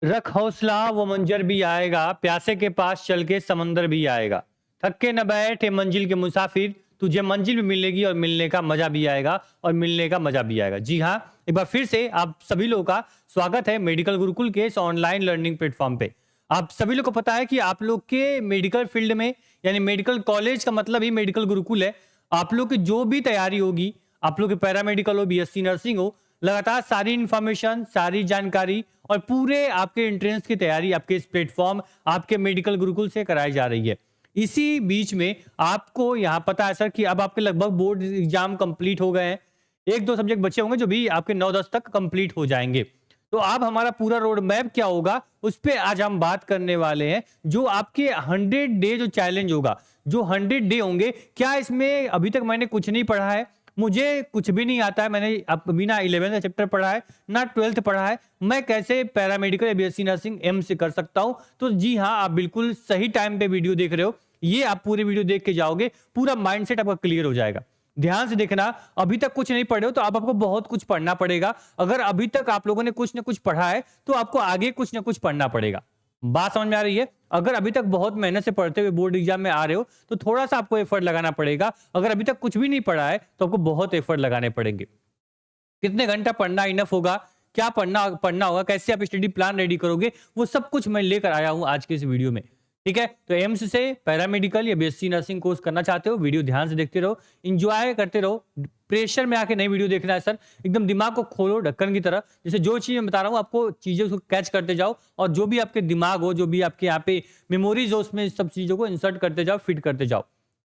रख हौसला वो मंजर भी आएगा, प्यासे के पास चल के समंदर भी आएगा। थक के न बैठ मंजिल के मुसाफिर, तुझे मंजिल भी मिलेगी और मिलने का मजा भी आएगा और मिलने का मजा भी आएगा। जी हाँ, एक बार फिर से आप सभी लोगों का स्वागत है मेडिकल गुरुकुल के इस ऑनलाइन लर्निंग प्लेटफॉर्म पे। आप सभी लोग को पता है कि आप लोग के मेडिकल फील्ड में यानी मेडिकल कॉलेज का मतलब ही मेडिकल गुरुकुल है। आप लोग की जो भी तैयारी होगी, आप लोग के पैरामेडिकल हो, बीएससी नर्सिंग हो, लगातार सारी इंफॉर्मेशन, सारी जानकारी और पूरे आपके एंट्रेंस की तैयारी आपके इस प्लेटफॉर्म आपके मेडिकल गुरुकुल से कराई जा रही है। इसी बीच में आपको यहाँ पता है सर कि अब आपके लगभग बोर्ड एग्जाम कंप्लीट हो गए हैं। 1-2 सब्जेक्ट बचे होंगे जो भी आपके 9-10 तक कंप्लीट हो जाएंगे। तो अब हमारा पूरा रोड मैप क्या होगा उस पे आज हम बात करने वाले हैं। जो आपके 100 डे जो चैलेंज होगा, जो 100 डे होंगे, क्या इसमें अभी तक मैंने कुछ नहीं पढ़ा है, मुझे कुछ भी नहीं आता है, मैंने अब बिना 11th चैप्टर पढ़ा है ना 12th पढ़ा है, मैं कैसे पैरामेडिकल या बीएससी नर्सिंग एम्स से कर सकता हूं? तो जी हाँ, आप बिल्कुल सही टाइम पे वीडियो देख रहे हो। ये आप पूरे वीडियो देख के जाओगे, पूरा माइंडसेट आपका क्लियर हो जाएगा। ध्यान से देखना, अभी तक कुछ नहीं पढ़े हो तो अब आपको बहुत कुछ पढ़ना पड़ेगा। अगर अभी तक आप लोगों ने कुछ ना कुछ पढ़ा है तो आपको आगे कुछ ना कुछ पढ़ना पड़ेगा। बात समझ में आ रही है? अगर अभी तक बहुत मेहनत से पढ़ते हुए बोर्ड एग्जाम में आ रहे हो तो थोड़ा सा आपको एफर्ट लगाना पड़ेगा। अगर अभी तक कुछ भी नहीं पढ़ा है तो आपको बहुत एफर्ट लगाने पड़ेंगे। कितने घंटा पढ़ना इनफ होगा, क्या पढ़ना पढ़ना होगा, कैसे आप स्टडी प्लान रेडी करोगे, वो सब कुछ मैं लेकर आया हूं आज के इस वीडियो में। ठीक है, तो एम्स से पैरामेडिकल या बीएससी नर्सिंग कोर्स करना चाहते हो, वीडियो ध्यान से देखते रहो, इंजॉय करते रहो। प्रेशर में आके नई वीडियो देखना है सर, एकदम दिमाग को खोलो ढक्कन की तरह। जैसे जो चीज मैं बता रहा हूँ आपको चीजें उसको कैच करते जाओ और जो भी आपके दिमाग हो, जो भी आपके यहाँ पे मेमोरीज हो, उसमें सब चीजों को इंसर्ट करते जाओ, फिट करते जाओ,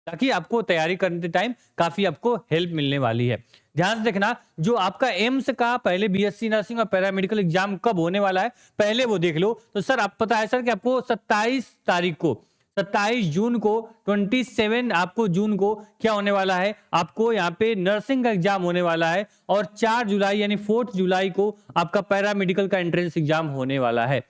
ताकि आपको तैयारी करते टाइम काफी आपको हेल्प मिलने वाली है। ध्यान से देखना, जो आपका एम्स का पहले बीएससी नर्सिंग और पैरामेडिकल एग्जाम कब होने वाला है पहले वो देख लो। तो सर आप पता है सर कि आपको 27 तारीख को, 27 जून को, 27 आपको जून को क्या होने वाला है, आपको यहाँ पे नर्सिंग का एग्जाम होने वाला है और 4 जुलाई यानी 4 जुलाई को आपका पैरामेडिकल का एंट्रेंस एग्जाम होने वाला है।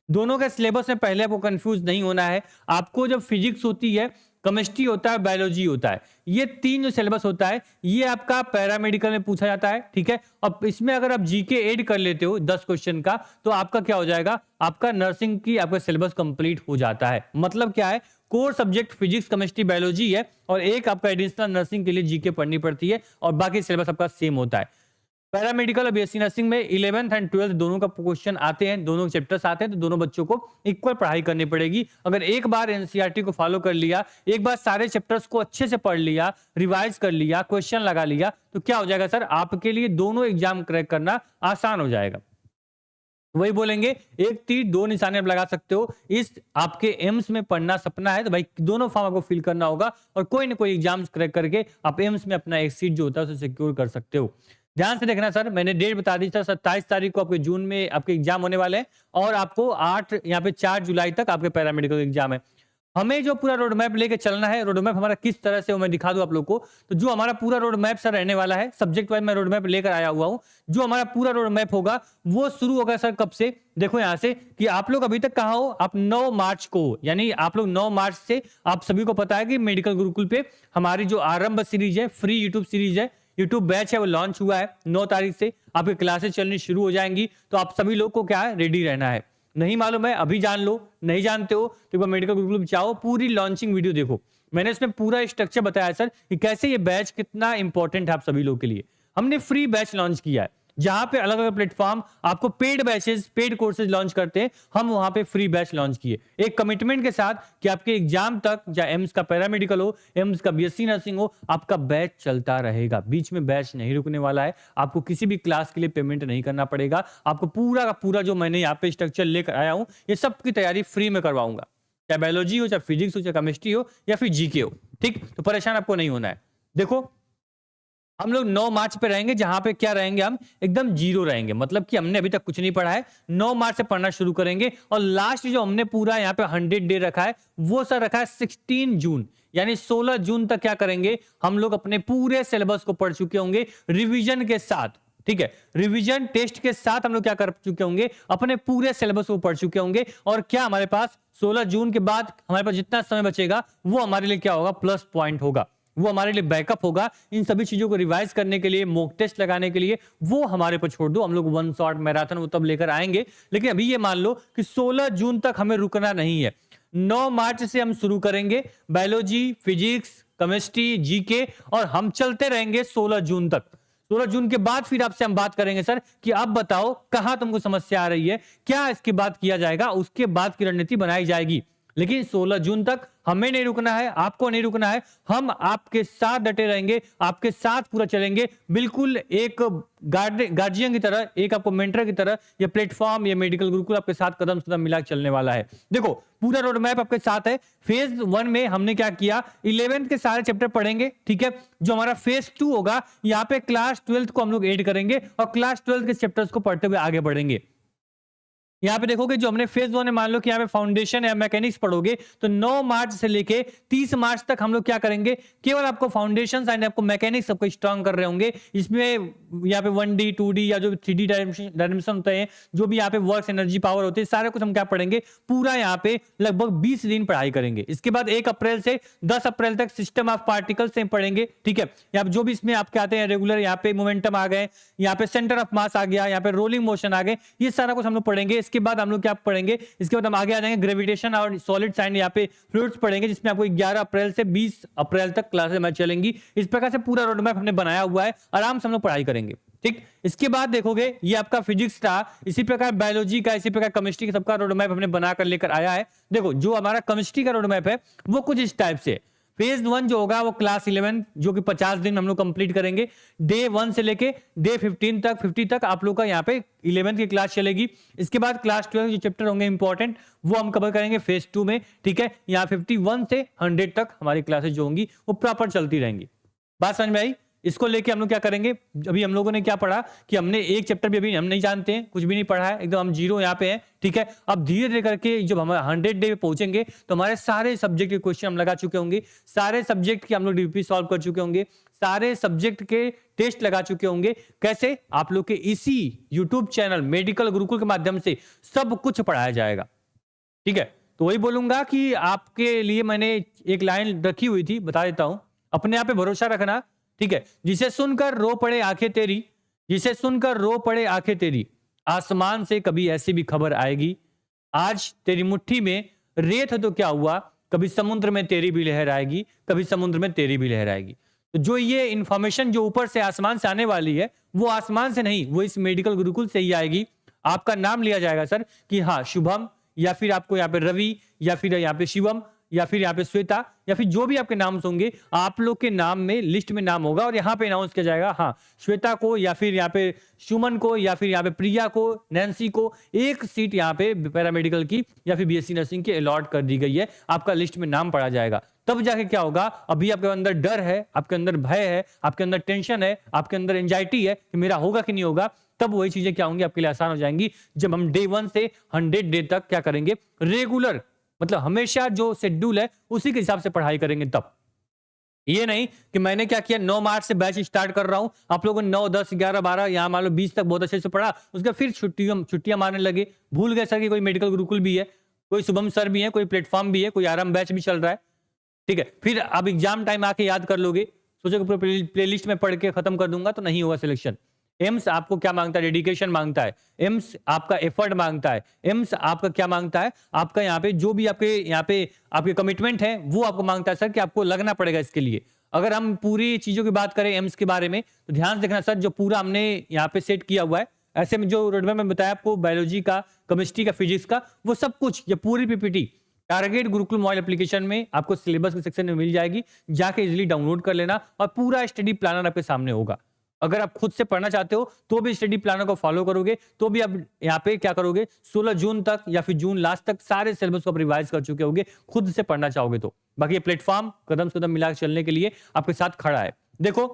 दोनों के सिलेबस में पहले आपको कंफ्यूज नहीं होना है। आपको जब फिजिक्स होती है, केमिस्ट्री होता है, बायोलॉजी होता है, ये तीन जो सिलेबस होता है ये आपका पैरामेडिकल में पूछा जाता है। ठीक है, अब इसमें अगर आप जीके ऐड कर लेते हो 10 क्वेश्चन का तो आपका क्या हो जाएगा, आपका नर्सिंग की आपका सिलेबस कंप्लीट हो जाता है। मतलब क्या है, core subject physics chemistry biology है और एक आपका एडिशनल नर्सिंग के लिए जीके पढ़नी पड़ती है और बाकी सिलेबस आपका सेम होता है। पैरामेडिकल और बीएससी नर्सिंग में 11th एंड 12th दोनों का क्वेश्चन आते हैं, दोनों चैप्टर्स आते हैं, तो दोनों बच्चों को इक्वल पढ़ाई करनी पड़ेगी। अगर एक बार एनसीईआरटी को फॉलो कर लिया, एक बार सारे चैप्टर्स को अच्छे से पढ़ लिया, रिवाइज कर लिया, क्वेश्चन लगा लिया, तो क्या हो जाएगा सर, आपके लिए दोनों एग्जाम क्रैक करना आसान हो जाएगा। वही बोलेंगे, एक तीर दो निशाने आप लगा सकते हो। इस आपके एम्स में पढ़ना सपना है तो भाई दोनों फॉर्म आपको फिल करना होगा और कोई ना कोई एग्जाम्स क्रैक करके आप एम्स में अपना एक सीट जो होता है उसे सिक्योर कर सकते हो। ध्यान से देखना सर, मैंने डेट बता दी था, 27 तारीख को आपके जून में आपके एग्जाम होने वाले हैं और आपको 8 यहाँ पे 4 जुलाई तक आपके पैरामेडिकल एग्जाम है। हमें जो पूरा रोड मैप लेके चलना है, रोड मैप हमारा किस तरह से, वो मैं दिखा दूं आप लोग को। तो जो हमारा पूरा रोड मैप सर रहने वाला है, सब्जेक्ट वाइज मैं रोड मैप लेकर आया हुआ हूं। जो हमारा पूरा रोड मैप होगा वो शुरू होगा सर कब से, देखो यहां से कि आप लोग अभी तक कहां हो, आप 9 मार्च को, यानी आप लोग 9 मार्च से, आप सभी को पता है कि मेडिकल गुरुकुल पे हमारी जो आरंभ सीरीज है, फ्री यूट्यूब सीरीज है, यूट्यूब बैच है, वो लॉन्च हुआ है। 9 तारीख से आपकी क्लासेस चलनी शुरू हो जाएंगी। तो आप सभी लोग को क्या है, रेडी रहना है। नहीं मालूम है अभी जान लो, नहीं जानते हो तो एक बार मेडिकल गुरुकुल में जाओ, पूरी लॉन्चिंग वीडियो देखो। मैंने इसमें पूरा स्ट्रक्चर बताया सर कि कैसे ये बैच कितना इंपॉर्टेंट है आप सभी लोग के लिए। हमने फ्री बैच लॉन्च किया है जहां पे अलग अलग प्लेटफॉर्म आपको paid batches, paid courses launch करते हैं, हम वहां पे फ्री बैच लॉन्च किए एक कमिटमेंट के साथ कि आपके एग्जाम तक, चाहे एम्स का पैरामेडिकल हो, एम्स का बीएससी नर्सिंग हो, आपका बैच चलता रहेगा, बीच में बैच नहीं रुकने वाला है। आपको किसी भी क्लास के लिए पेमेंट नहीं करना पड़ेगा। आपको पूरा का पूरा जो मैंने यहाँ पे स्ट्रक्चर लेकर आया हूँ, ये सब की तैयारी फ्री में करवाऊंगा, चाहे बायोलॉजी हो, चाहे फिजिक्स हो, चाहे केमिस्ट्री हो या फिर जीके हो। ठीक, तो परेशान आपको नहीं होना है। देखो, हम लोग 9 मार्च पे रहेंगे जहां पे क्या रहेंगे, हम एकदम जीरो रहेंगे, मतलब कि हमने अभी तक कुछ नहीं पढ़ा है। 9 मार्च से पढ़ना शुरू करेंगे और लास्ट जो हमने पूरा यहाँ पे 100 डे रखा है वो सर रखा है 16 जून, यानी 16 जून तक क्या करेंगे, हम लोग अपने पूरे सिलेबस को पढ़ चुके होंगे रिवीजन के साथ। ठीक है, रिवीजन टेस्ट के साथ हम लोग क्या कर चुके होंगे, अपने पूरे सिलेबस को पढ़ चुके होंगे। और क्या हमारे पास 16 जून के बाद हमारे पास जितना समय बचेगा वो हमारे लिए क्या होगा, प्लस पॉइंट होगा। वो हमारे लिए बैकअप होगा। इन सभी चीजों को रिवाइज करने के लिए, मॉक टेस्ट लगाने के लिए, वो हमारे पर छोड़ दो। हम लोग वन शॉट मैराथन वो तब लेकर आएंगे। लेकिन अभी ये मान लो कि 16 जून तक हमें रुकना नहीं है। 9 मार्च से हम शुरू करेंगे बायोलॉजी, फिजिक्स, केमिस्ट्री, जीके, और हम चलते रहेंगे 16 जून तक। 16 जून के बाद फिर आपसे हम बात करेंगे सर कि अब बताओ कहां तुमको समस्या आ रही है, क्या इसके बाद किया जाएगा, उसके बाद की रणनीति बनाई जाएगी। लेकिन 16 जून तक हमें नहीं रुकना है, आपको नहीं रुकना है। हम आपके साथ डटे रहेंगे, आपके साथ पूरा चलेंगे, बिल्कुल एक गार्जियन की तरह, एक आपको मेंटर की तरह। ये प्लेटफॉर्म, ये मेडिकल गुरुकुल आपके साथ कदम से कदम मिला चलने वाला है। देखो पूरा रोड मैप आपके साथ है। फेज 1 में हमने क्या किया, 11th के सारे चैप्टर पढ़ेंगे, ठीक है। जो हमारा फेज 2 होगा, यहाँ पे क्लास 12th को हम लोग ऐड करेंगे और क्लास 12th के चैप्टर्स को पढ़ते हुए आगे बढ़ेंगे। यहाँ पे देखोगे जो हमने फेज 1 में मान लो कि यहाँ पे फाउंडेशन या मैकेनिक्स पढ़ोगे, तो 9 मार्च से लेके 30 मार्च तक हम लोग क्या करेंगे, केवल आपको फाउंडेशन एंड आपको मैकेनिक्स सबको स्ट्रांग कर रहे होंगे। इसमें यहाँ पे 1D 2D या जो 3D डायमेंशन होते हैं, जो भी यहाँ पे वर्क्स, एनर्जी, पावर होते हैं, सारे कुछ हम क्या पढ़ेंगे, पूरा यहाँ पे लगभग 20 दिन पढ़ाई करेंगे। इसके बाद 1 अप्रैल से 10 अप्रैल तक सिस्टम ऑफ पार्टिकल से पढ़ेंगे, ठीक है। यहाँ जो भी इसमें आपके आते हैं रेगुलर, यहाँ पे मोमेंटम आ गए, यहाँ पे सेंटर ऑफ मास आ गया, यहाँ पे रोलिंग मोशन आ गए, ये सारा कुछ हम लोग पढ़ेंगे। इसके बाद हम लोग क्या पढ़ेंगे, इसके बाद हम आगे आ जाएंगे ग्रेविटेशन और सॉलिड साइड, यहाँ पे फ्लूइड्स पढ़ेंगे, जिसमें आपको 11 अप्रैल से 20 अप्रैल तक क्लासेस हमारी चलेंगी। इस प्रकार से पूरा रोड मैप हमने बनाया हुआ है, आराम से हम लोग पढ़ाई करेंगे, ठीक। इसके बाद देखोगे ये आपका फिजिक्स था, इसी प्रकार बायोलॉजी का, इसी प्रकार केमिस्ट्री का, सबका रोड मैप हमने बनाकर लेकर आया है। देखो जो हमारा केमिस्ट्री का रोड मैप है वो कुछ इस टाइप से। फेज 1 जो होगा वो क्लास 11 जो कि 50 दिन हम लोग कंप्लीट करेंगे। डे 1 से लेके डे 50 तक आप लोग का यहाँ पे 11th की क्लास चलेगी। इसके बाद क्लास 12 जो चैप्टर होंगे इंपॉर्टेंट, वो हम कवर करेंगे फेज 2 में, ठीक है। यहाँ 51 से 100 तक हमारी क्लासेस जो होंगी वो प्रॉपर चलती रहेंगी। बात समझ में आई? इसको लेके हम लोग क्या करेंगे, अभी हम लोगों ने क्या पढ़ा कि हमने एक चैप्टर भी अभी हम नहीं जानते हैं, कुछ भी नहीं पढ़ा है, एकदम हम जीरो यहाँ पे हैं, ठीक है। अब धीरे धीरे करके जब हम 100 डे पे पहुंचेंगे तो हमारे सारे सब्जेक्ट के क्वेश्चन हम लगा चुके होंगे, सारे सब्जेक्ट के हम लोग डीपीपी सॉल्व कर चुके होंगे, सारे सब्जेक्ट के टेस्ट लगा चुके होंगे। कैसे? आप लोग के इसी यूट्यूब चैनल मेडिकल गुरुकुल के माध्यम से सब कुछ पढ़ाया जाएगा, ठीक है। तो वही बोलूंगा कि आपके लिए मैंने एक लाइन रखी हुई थी, बता देता हूं, अपने आप पे भरोसा रखना, ठीक है। जिसे सुनकर रो पड़े आंखें तेरी, जिसे सुनकर रो पड़े आंखें तेरी, आसमान से कभी ऐसी भी खबर आएगी। आज तेरी मुट्ठी में रेत है तो क्या हुआ, कभी समुद्र में तेरी भी लहर आएगी, कभी समुद्र में तेरी भी लहर आएगी। तो जो ये इंफॉर्मेशन जो ऊपर से आसमान से आने वाली है, वो आसमान से नहीं, वो इस मेडिकल गुरुकुल से ही आएगी। आपका नाम लिया जाएगा सर कि हाँ शुभम, या फिर आपको यहाँ पे रवि, या फिर यहाँ पे शिवम, या फिर यहाँ पे श्वेता, या फिर जो भी आपके नाम होंगे, आप लोग के नाम में लिस्ट में नाम होगा और यहाँ पे अनाउंस किया जाएगा, हाँ श्वेता को, या फिर यहाँ पे सुमन को, या फिर यहाँ पे प्रिया को, नैन्सी को एक सीट यहाँ पे पैरामेडिकल की या फिर बीएससी नर्सिंग की अलॉट कर दी गई है। आपका लिस्ट में नाम पड़ा जाएगा। तब जाके क्या होगा, अभी आपके अंदर डर है, आपके अंदर भय है, आपके अंदर टेंशन है, आपके अंदर एंजाइटी है कि मेरा होगा कि नहीं होगा, तब वही चीजें क्या होंगी आपके लिए आसान हो जाएंगी जब हम डे 1 से 100 डे तक क्या करेंगे, रेगुलर, मतलब हमेशा जो शेड्यूल है उसी के हिसाब से पढ़ाई करेंगे। तब ये नहीं कि मैंने क्या किया, 9 मार्च से बैच स्टार्ट कर रहा हूं, आप लोगों ने 9, 10, 11, 12 यहां मान लो 20 तक बहुत अच्छे से पढ़ा, उसके फिर छुट्टियां मारने लगे, भूल गए सर कि कोई मेडिकल गुरुकुल भी है, कोई शुभम सर भी है, कोई प्लेटफॉर्म भी है, कोई आराम बैच भी चल रहा है, ठीक है। फिर अब एग्जाम टाइम आके याद कर लोगे, सोचोगे पूरा प्लेलिस्ट में पढ़ के खत्म कर दूंगा, तो नहीं होगा सिलेक्शन। एम्स आपको क्या मांगता है, डेडिकेशन मांगता है, एम्स आपका एफर्ट मांगता है, एम्स आपका क्या मांगता है, आपका यहाँ पे जो भी आपके यहाँ पे आपके कमिटमेंट है वो आपको मांगता है सर कि आपको लगना पड़ेगा इसके लिए। अगर हम पूरी चीजों की बात करें एम्स के बारे में, तो ध्यान से देखना सर, जो पूरा हमने यहाँ पे सेट किया हुआ है, ऐसे में जो रोडमैप में बताया आपको, बायोलॉजी का, केमिस्ट्री का, फिजिक्स का, वो सब कुछ, ये पूरी PPT target Gurukul mobile application में आपको सिलेबस के सेक्शन में मिल जाएगी, जाके इजीली डाउनलोड कर लेना और पूरा स्टडी प्लानर आपके सामने होगा। अगर आप खुद से पढ़ना चाहते हो तो भी स्टडी प्लानर को फॉलो करोगे, तो भी आप यहाँ पे क्या करोगे, 16 जून तक या फिर जून लास्ट तक सारे सिलेबस को आप रिवाइज कर चुके होगे, खुद से पढ़ना चाहोगे तो। बाकी ये प्लेटफॉर्म कदम से कदम मिलाकर चलने के लिए आपके साथ खड़ा है। देखो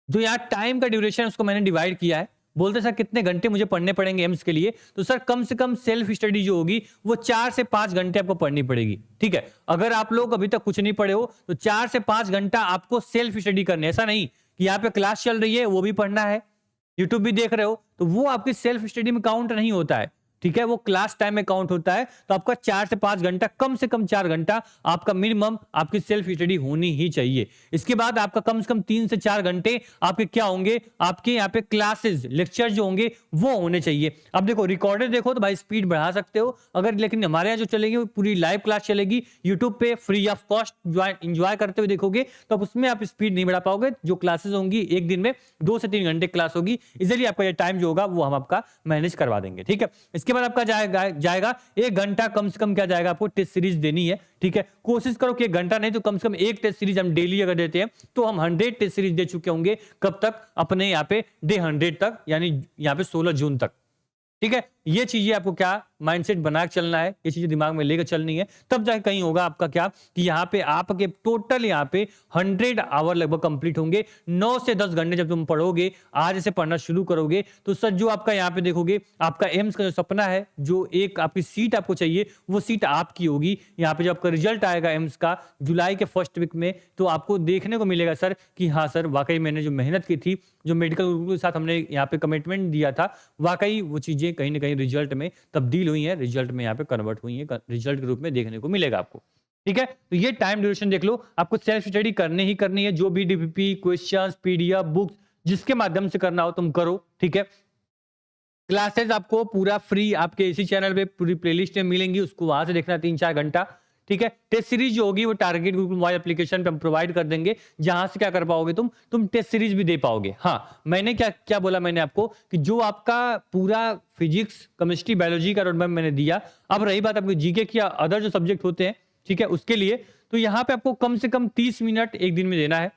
जो यहाँ टाइम का ड्यूरेशन उसको मैंने डिवाइड किया है, बोलते सर कितने घंटे मुझे पढ़ने पड़ेंगे एम्स के लिए, तो सर कम से कम सेल्फ स्टडी जो होगी वो 4 से 5 घंटे आपको पढ़नी पड़ेगी, ठीक है। अगर आप लोग अभी तक कुछ नहीं पढ़े हो तो 4 से 5 घंटा आपको सेल्फ स्टडी करनी है। ऐसा नहीं कि यहाँ पे क्लास चल रही है वो भी पढ़ना है, यूट्यूब भी देख रहे हो, तो वो आपकी सेल्फ स्टडी में काउंट नहीं होता है। ठीक है, वो क्लास टाइम में काउंट होता है। तो आपका 4 से 5 घंटा, कम से कम 4 घंटा आपका मिनिमम आपकी सेल्फ स्टडी होनी ही चाहिए। इसके बाद आपका कम से कम 3 से 4 घंटे आपके क्या होंगे, आपके यहाँ पे क्लासेस लेक्चर जो होंगे वो होने चाहिए। अब देखो रिकॉर्डेड देखो तो भाई स्पीड बढ़ा सकते हो अगर, लेकिन हमारे यहाँ जो चलेगी वो पूरी लाइव क्लास चलेगी यूट्यूब पे फ्री ऑफ कॉस्ट, एंजॉय करते हुए देखोगे तो उसमें आप स्पीड नहीं बढ़ा पाओगे। जो क्लासेस होंगी एक दिन में 2 से 3 घंटे क्लास होगी, इजीली आपका ये टाइम जो होगा वो हम आपका मैनेज करवा देंगे। ठीक है, इसके बाद आपका जाएगा 1 घंटा कम से कम क्या जाएगा, आपको टेस्ट सीरीज देनी है। ठीक है, कोशिश करो कि 1 घंटा नहीं तो कम से कम 1 टेस्ट सीरीज हम डेली अगर देते हैं तो हम 100 टेस्ट सीरीज दे चुके होंगे। कब तक, अपने यहाँ पे डे 100 तक, यानी यहाँ पे 16 जून तक। ठीक है, ये चीजें आपको क्या माइंडसेट बना के चलना है, ये चीजें दिमाग में लेकर चलनी है, तब जाके कहीं होगा आपका क्या कि यहाँ पे आपके टोटल यहाँ पे 100 आवर लगभग कंप्लीट होंगे। 9 से 10 घंटे जब तुम पढ़ोगे, आज से पढ़ना शुरू करोगे तो सर जो आपका यहाँ पे देखोगे आपका एम्स का जो सपना है, जो एक आपकी सीट आपको चाहिए वो सीट आपकी होगी। यहाँ पे जब आपका रिजल्ट आएगा एम्स का जुलाई के फर्स्ट वीक में, तो आपको देखने को मिलेगा सर कि हाँ सर वाकई मैंने जो मेहनत की थी, जो मेडिकल गुरु के साथ हमने यहाँ पे कमिटमेंट दिया था, वाकई वो चीजें कहीं ना कहीं रिजल्ट में तब्दील हुई है, रिजल्ट में यहाँ पे कन्वर्ट हुई है, रिजल्ट के रूप में देखने को मिलेगा आपको। ठीक है, तो ये टाइम ड्यूरेशन देख लो, आपको सेल्फ स्टडी करनी ही करनी है। जो भी डीपीपी क्वेश्चंस पीडीएफ बुक्स जिसके माध्यम से करना हो तुम करो। ठीक है, क्लासेस आपको पूरा फ्री आपके इसी चैनल पे पूरी प्लेलिस्ट में मिलेंगी, उसको वहां से देखना 3-4 घंटा। ठीक है, टेस्ट सीरीज जो होगी वो टारगेट गुरुकुल मोबाइल एप्लीकेशन पे हम प्रोवाइड कर देंगे, जहां से क्या कर पाओगे तुम टेस्ट सीरीज भी दे पाओगे। हाँ, मैंने क्या क्या बोला मैंने आपको कि जो आपका पूरा फिजिक्स केमिस्ट्री बायोलॉजी का रोड मैप मैंने दिया। अब रही बात आपके जीके की अदर जो सब्जेक्ट होते हैं, ठीक है, उसके लिए तो यहाँ पे आपको कम से कम 30 मिनट एक दिन में देना है।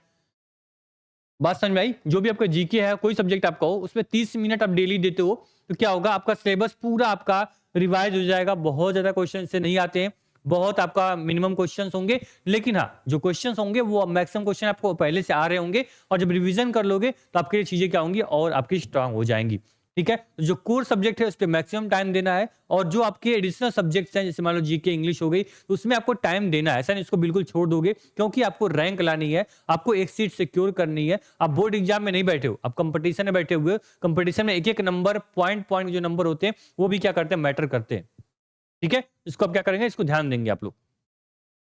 बात समझ में आई? जो भी आपका जीके है, कोई सब्जेक्ट आपका हो, उसमें 30 मिनट आप डेली देते हो तो क्या होगा, आपका सिलेबस पूरा आपका रिवाइज हो जाएगा। बहुत ज्यादा क्वेश्चन से नहीं आते हैं, बहुत आपका मिनिमम क्वेश्चंस होंगे, लेकिन हाँ जो क्वेश्चंस होंगे वो मैक्सिमम क्वेश्चन आपको पहले से आ रहे होंगे, और जब रिवीजन कर लोगे तो आपके लिए चीजें क्या होंगी और आपकी स्ट्रांग हो जाएंगी। ठीक है, तो जो कोर सब्जेक्ट है उस पर मैक्सिमम टाइम देना है, और जो आपके एडिशनल सब्जेक्ट्स हैं जैसे मान लो जीके इंग्लिश हो गई, तो उसमें आपको टाइम देना है। ऐसा नहीं इसको बिल्कुल छोड़ दोगे, क्योंकि आपको रैंक लानी है, आपको एक सीट सिक्योर करनी है। आप बोर्ड एग्जाम में नहीं बैठे हो, आप कंपटीशन में बैठे हुए हो। कंपटीशन में एक एक नंबर पॉइंट जो नंबर होते हैं वो भी क्या करते हैं, मैटर करते हैं। ठीक है, इसको आप क्या करेंगे, इसको ध्यान देंगे आप लोग।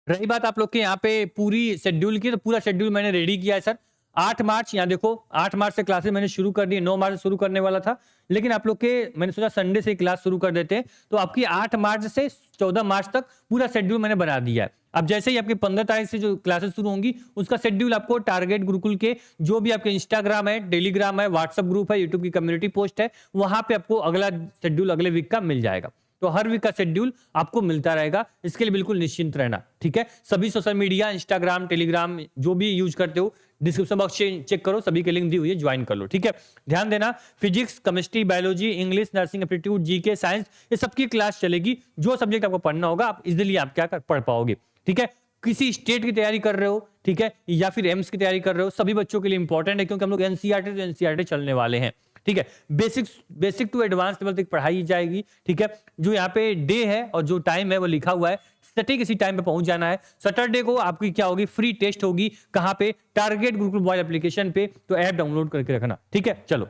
रही बात आप लोग के यहाँ पे पूरी शेड्यूल की, तो पूरा शेड्यूल मैंने रेडी किया है सर। 8 मार्च, यहाँ देखो 8 मार्च से क्लासेस मैंने शुरू कर दी, 9 मार्च से शुरू करने वाला था, लेकिन आप लोग के मैंने सोचा संडे से क्लास शुरू कर देते हैं, तो आपकी 8 मार्च से 14 मार्च तक पूरा शेड्यूल मैंने बना दिया है। अब जैसे ही आपकी 15 तारीख से जो क्लासेस शुरू होंगी उसका शेड्यूल आपको टारगेट गुरुकुल के जो भी आपके इंस्टाग्राम है, टेलीग्राम है, व्हाट्सएप ग्रुप है, यूट्यूब की कम्युनिटी पोस्ट है, वहां पे आपको अगला शेड्यूल अगले वीक का मिल जाएगा। तो हर वीक का शेड्यूल आपको मिलता रहेगा, इसके लिए बिल्कुल निश्चिंत रहना। ठीक है, सभी सोशल मीडिया इंस्टाग्राम टेलीग्राम जो भी यूज करते हो, डिस्क्रिप्शन बॉक्स चेक करो, सभी के लिंक दी हुई है, ज्वाइन कर लो। ठीक है, ध्यान देना, physics chemistry biology English nursing aptitude GK science, ये सबकी क्लास चलेगी। जो सब्जेक्ट आपको पढ़ना होगा आप इजिली आप क्या पढ़ पाओगे। ठीक है, किसी स्टेट की तैयारी कर रहे हो, ठीक है, या फिर एम्स की तैयारी कर रहे हो, सभी बच्चों के लिए इंपॉर्टेंट है, क्योंकि हम लोग एनसीईआरटी तो एनसीईआरटी चलने वाले हैं। ठीक है, बेसिक टू एडवांस लेवल तक पढ़ाई जाएगी। ठीक है, जो यहाँ पे डे है और जो टाइम है वो लिखा हुआ है, सटीक इसी टाइम पे पहुंच जाना है। सैटरडे को आपकी क्या होगी, फ्री टेस्ट होगी। कहां पे, टारगेट गुरुकुल मोबाइल एप्लीकेशन पे, तो ऐप डाउनलोड करके रखना। ठीक है, चलो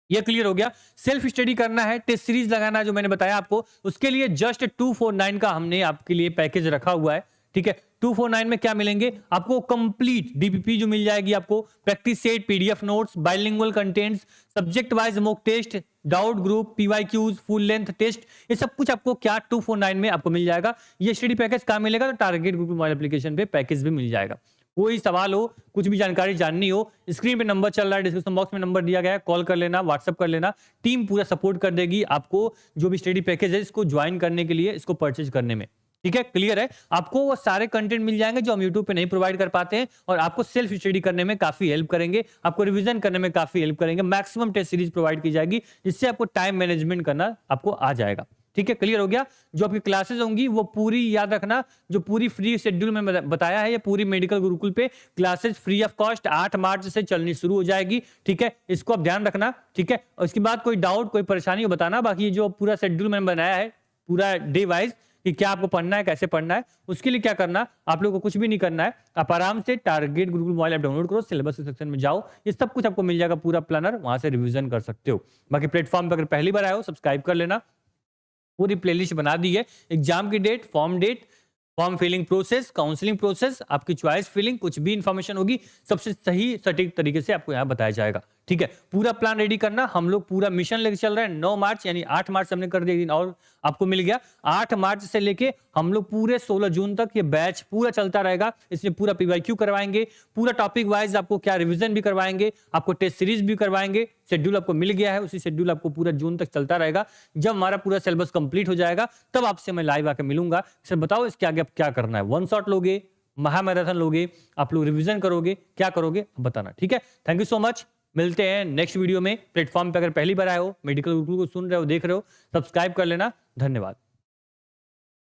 ये क्लियर हो गया। सेल्फ स्टडी करना है, टेस्ट सीरीज लगाना है जो मैंने बताया आपको, उसके लिए जस्ट 249 का हमने आपके लिए पैकेज रखा हुआ है। ठीक है, 249 में क्या मिलेंगे आपको, कंप्लीट डीपीपी जो मिल जाएगी आपको, practice set, PDF notes, bilingual contents, subject wise mock test, doubt group, PYQs, full length test, ये सब कुछ आपको क्या 249 में आपको मिल जाएगा। ये स्टडी पैकेज कहां मिलेगा, तो टारगेट ग्रुप मोबाइल एप्लीकेशन पे पैकेज भी मिल जाएगा। कोई सवाल हो, कुछ भी जानकारी जाननी हो, स्क्रीन पे नंबर चल रहा है, डिस्क्रिप्शन बॉक्स में नंबर दिया गया है, कॉल कर लेना, व्हाट्सअप कर लेना, टीम पूरा सपोर्ट कर देगी आपको जो भी स्टडी पैकेज है इसको ज्वाइन करने के लिए, इसको परचेज करने में। ठीक है, क्लियर है, आपको वो सारे कंटेंट मिल जाएंगे जो हम यूट्यूब पे नहीं प्रोवाइड कर पाते हैं, और आपको सेल्फ स्टडी करने में काफी हेल्प करेंगे, आपको रिवीजन करने में काफी हेल्प करेंगे। मैक्सिमम टेस्ट सीरीज प्रोवाइड की जाएगी, जिससे आपको टाइम मैनेजमेंट करना आपको आ जाएगा। ठीक है, क्लियर हो गया। जो आपकी क्लासेस होंगी वो पूरी याद रखना, जो पूरी फ्री शेड्यूल में बताया है, ये पूरी मेडिकल गुरुकुल पे क्लासेस फ्री ऑफ कॉस्ट 8 मार्च से चलनी शुरू हो जाएगी। ठीक है, इसको आप ध्यान रखना। ठीक है, और इसके बाद कोई डाउट कोई परेशानी हो बताना। बाकी जो पूरा शेड्यूल मैंने बनाया है पूरा डे वाइज कि क्या आपको पढ़ना है, कैसे पढ़ना है, उसके लिए क्या करना, आप लोगों को कुछ भी नहीं करना है। आप आराम से target Gurukul mobile app download करो, सिलेबस सेक्शन में जाओ, ये सब कुछ आपको मिल जाएगा, पूरा प्लानर, वहां से रिवीजन कर सकते हो। बाकी प्लेटफॉर्म पर अगर पहली बार आए हो सब्सक्राइब कर लेना, पूरी प्लेलिस्ट बना दी है। एग्जाम की date, form filling process, counselling process, आपकी चॉइस फिलिंग, कुछ भी इंफॉर्मेशन होगी सबसे सही सटीक तरीके से आपको यहाँ बताया जाएगा। ठीक है, पूरा प्लान रेडी करना। हम लोग पूरा मिशन लेके चल रहे हैं। 9 मार्च यानी 8 मार्च हमने कर दिया, एक दिन और आपको मिल गया। 8 मार्च से लेके हम लोग पूरे 16 जून तक ये बैच पूरा चलता रहेगा। इसमें पूरा पीवाईक्यू करवाएंगे, पूरा टॉपिक वाइज आपको क्या रिवीजन भी करवाएंगे, आपको टेस्ट सीरीज भी करवाएंगे। शेड्यूल आपको मिल गया है, उसी शेड्यूल आपको पूरा जून तक चलता रहेगा। जब हमारा पूरा सिलेबस कंप्लीट हो जाएगा तब आपसे मैं लाइव आके मिलूंगा। सर बताओ इसके आगे आप क्या करना है, वन शॉट लोगे, महामैराथन लोगे, आप लोग रिवीजन करोगे, क्या करोगे बताना। ठीक है, थैंक यू सो मच। मिलते हैं नेक्स्ट वीडियो में। प्लेटफॉर्म पे अगर पहली बार आए हो, मेडिकल गुरु को सुन रहे हो, देख रहे हो, सब्सक्राइब कर लेना। धन्यवाद।